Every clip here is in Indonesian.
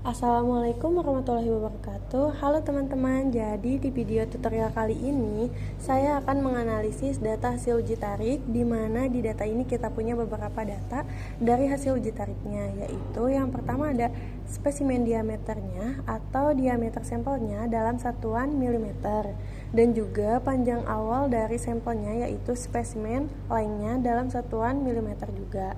Assalamualaikum warahmatullahi wabarakatuh. Halo teman-teman, jadi di video tutorial kali ini saya akan menganalisis data hasil uji tarik, di mana di data ini kita punya beberapa data dari hasil uji tariknya, yaitu yang pertama ada spesimen diameternya atau diameter sampelnya dalam satuan milimeter, dan juga panjang awal dari sampelnya yaitu spesimen lainnya dalam satuan milimeter juga.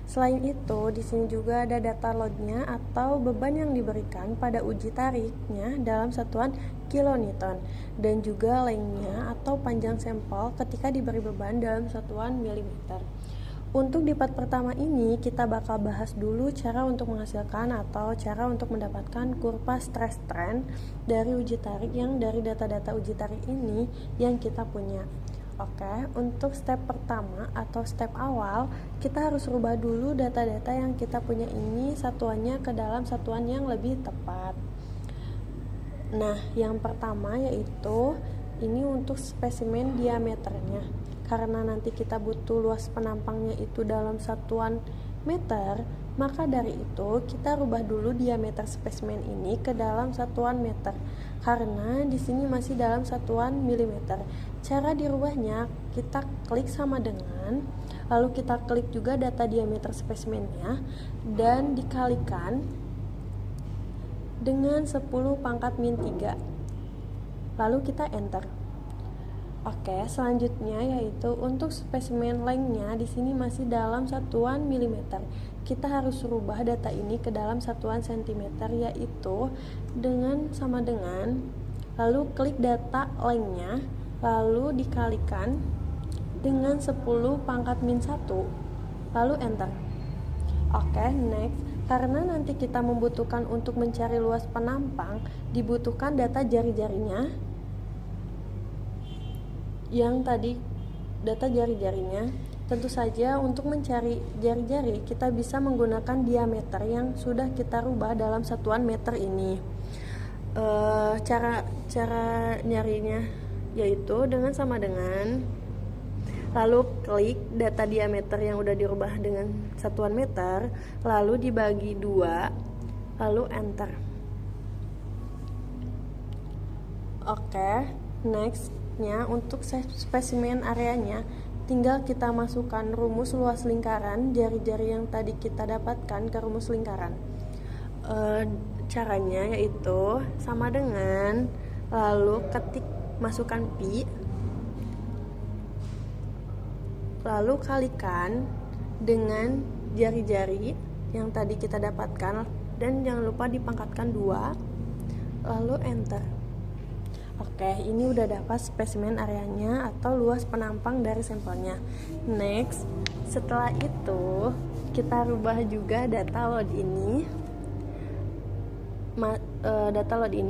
Selain itu, di sini juga ada data loadnya atau beban yang diberikan pada uji tariknya dalam satuan kilonewton, dan juga lengthnya atau panjang sampel ketika diberi beban dalam satuan milimeter. Untuk di part pertama ini kita bakal bahas dulu cara untuk menghasilkan atau cara untuk mendapatkan kurva stress strain dari uji tarik yang dari data-data uji tarik ini yang kita punya. Oke, untuk step pertama atau step awal, kita harus rubah dulu data-data yang kita punya ini satuannya ke dalam satuan yang lebih tepat. Nah, yang pertama yaitu ini untuk spesimen diameternya. Karena nanti kita butuh luas penampangnya itu dalam satuan meter, maka dari itu kita rubah dulu diameter spesimen ini ke dalam satuan meter. Karena di sini masih dalam satuan milimeter. Cara dirubahnya, kita klik sama dengan, lalu kita klik juga data diameter spesimennya dan dikalikan dengan 10 pangkat min 3. Lalu kita enter. Oke, selanjutnya yaitu untuk spesimen lengthnya di sini masih dalam satuan milimeter. Kita harus rubah data ini ke dalam satuan sentimeter, yaitu sama dengan lalu klik data lengthnya, lalu dikalikan dengan 10 pangkat min 1, lalu enter. Oke, next. Karena nanti kita membutuhkan untuk mencari luas penampang, dibutuhkan data jari-jarinya yang tadi data jari-jarinya. Tentu saja untuk mencari jari-jari kita bisa menggunakan diameter yang sudah kita rubah dalam satuan meter ini. Cara nyarinya yaitu sama dengan lalu klik data diameter yang udah dirubah dengan satuan meter, lalu dibagi 2, lalu enter. Oke, nextnya untuk spesimen areanya tinggal kita masukkan rumus luas lingkaran jari-jari yang tadi kita dapatkan ke rumus lingkaran. Caranya yaitu sama dengan lalu masukkan pi, lalu kalikan dengan jari-jari yang tadi kita dapatkan dan jangan lupa dipangkatkan 2, lalu enter. Oke, ini udah dapat spesimen areanya atau luas penampang dari sampelnya. Next, setelah itu kita rubah juga data load ini.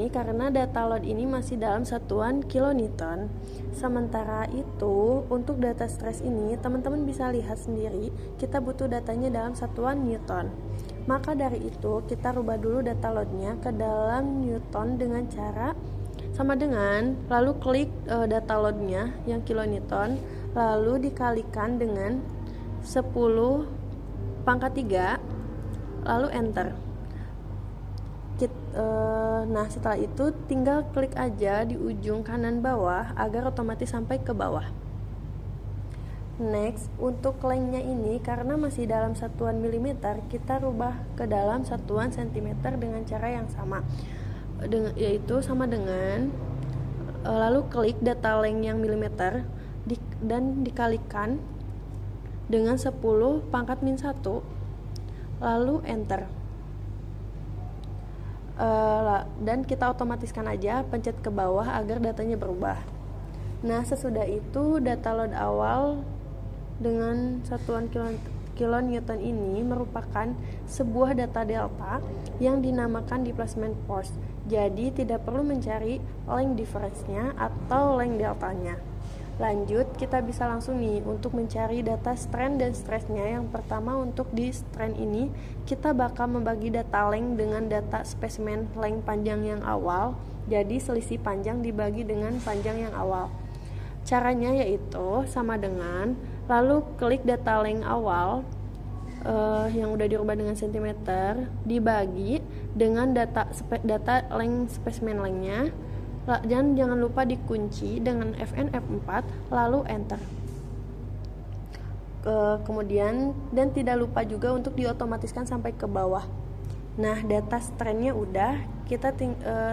Karena data load ini masih dalam satuan kilonewton. Sementara itu untuk data stress ini teman-teman bisa lihat sendiri kita butuh datanya dalam satuan newton. Maka dari itu kita rubah dulu data loadnya ke dalam newton dengan cara sama dengan lalu klik data loadnya yang kilonewton, lalu dikalikan dengan 10 pangkat 3, lalu enter. Nah, setelah itu tinggal klik aja di ujung kanan bawah agar otomatis sampai ke bawah. Next, untuk lengthnya ini karena masih dalam satuan milimeter, kita rubah ke dalam satuan sentimeter dengan cara yang sama, yaitu sama dengan lalu klik data length yang milimeter dan dikalikan dengan 10 pangkat min 1, lalu enter. Dan kita otomatiskan aja pencet ke bawah agar datanya berubah. Nah, sesudah itu data load awal dengan satuan kilonewton ini merupakan sebuah data delta yang dinamakan displacement force. Jadi tidak perlu mencari length difference-nya atau length deltanya. Lanjut, kita bisa langsung nih untuk mencari data strain dan stressnya. Yang pertama untuk di strain ini kita bakal membagi data length dengan data spesimen length panjang yang awal. Jadi selisih panjang dibagi dengan panjang yang awal. Caranya yaitu sama dengan lalu klik data length awal, yang udah dirubah dengan sentimeter dibagi dengan data spesimen lengthnya, dan jangan lupa dikunci dengan Fn F4 lalu enter. Kemudian dan tidak lupa juga untuk diotomatiskan sampai ke bawah. Nah, data strainnya udah, kita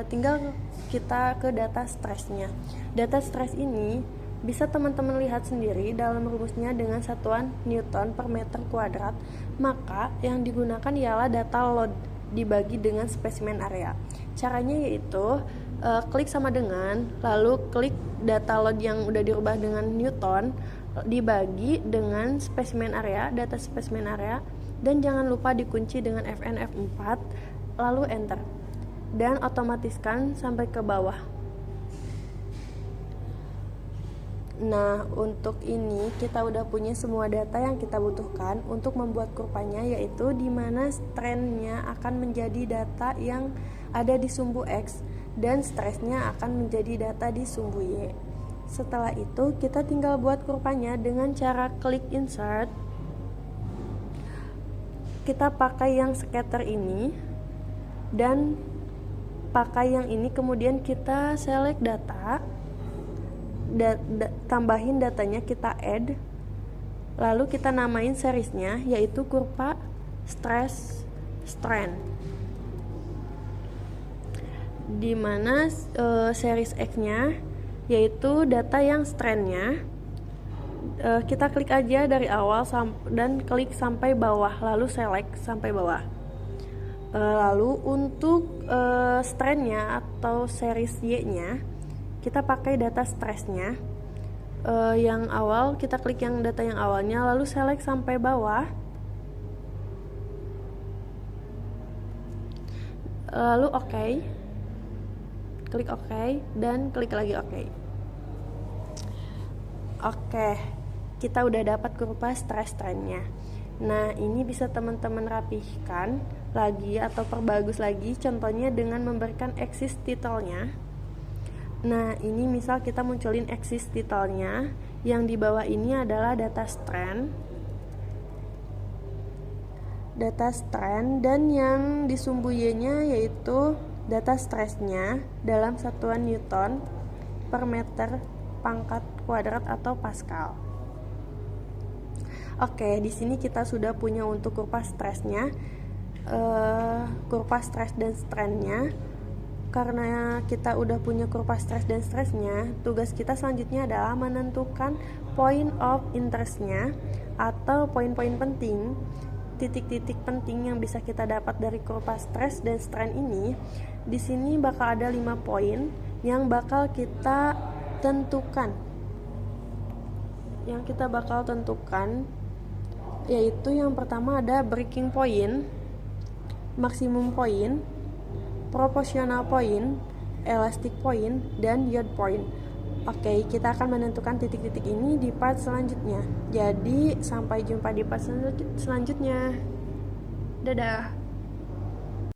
tinggal kita ke data stressnya. Data stress ini bisa teman-teman lihat sendiri dalam rumusnya dengan satuan Newton per meter kuadrat. Maka yang digunakan ialah data load dibagi dengan spesimen area. Caranya yaitu klik sama dengan, lalu klik data load yang udah dirubah dengan Newton dibagi dengan spesimen area, data spesimen area, dan jangan lupa dikunci dengan Fn F4 lalu enter dan otomatiskan sampai ke bawah. Nah, untuk ini kita udah punya semua data yang kita butuhkan untuk membuat kurvanya, yaitu di mana strainnya akan menjadi data yang ada di sumbu X dan stresnya akan menjadi data di sumbu Y. Setelah itu kita tinggal buat kurvanya dengan cara klik insert. Kita pakai yang scatter ini dan pakai yang ini, kemudian kita select data, tambahin datanya, kita add, lalu kita namain seriesnya yaitu kurva stress strain, di mana series X nya yaitu data yang strainnya. Kita klik aja dari awal dan klik sampai bawah, lalu select sampai bawah. Lalu untuk strainnya atau series Y nya kita pakai data stressnya. Yang awal kita klik yang data yang awalnya, lalu select sampai bawah, lalu OK, klik OK dan klik lagi OK. Oke, kita udah dapat kurva stress strainnya. Nah, ini bisa teman-teman rapihkan lagi atau perbagus lagi, contohnya dengan memberikan axis titelnya. Nah, ini misal kita munculin axis titelnya, yang di bawah ini adalah data strain, dan yang di sumbu Y-nya yaitu data stressnya dalam satuan Newton per meter pangkat kuadrat atau Pascal. Oke, di sini kita sudah punya untuk kurva stresnya, kurva stres dan strainnya. Karena kita udah punya kurva stres dan stresnya, tugas kita selanjutnya adalah menentukan point of interestnya atau poin-poin penting, titik-titik penting yang bisa kita dapat dari kurva stres dan strain ini. Di sini bakal ada 5 poin yang bakal kita tentukan. Yang kita bakal tentukan yaitu yang pertama ada breaking point, maksimum point, proportional point, elastic point, dan yield point. Oke, kita akan menentukan titik-titik ini di part selanjutnya. Jadi sampai jumpa di part selanjutnya. Dadah.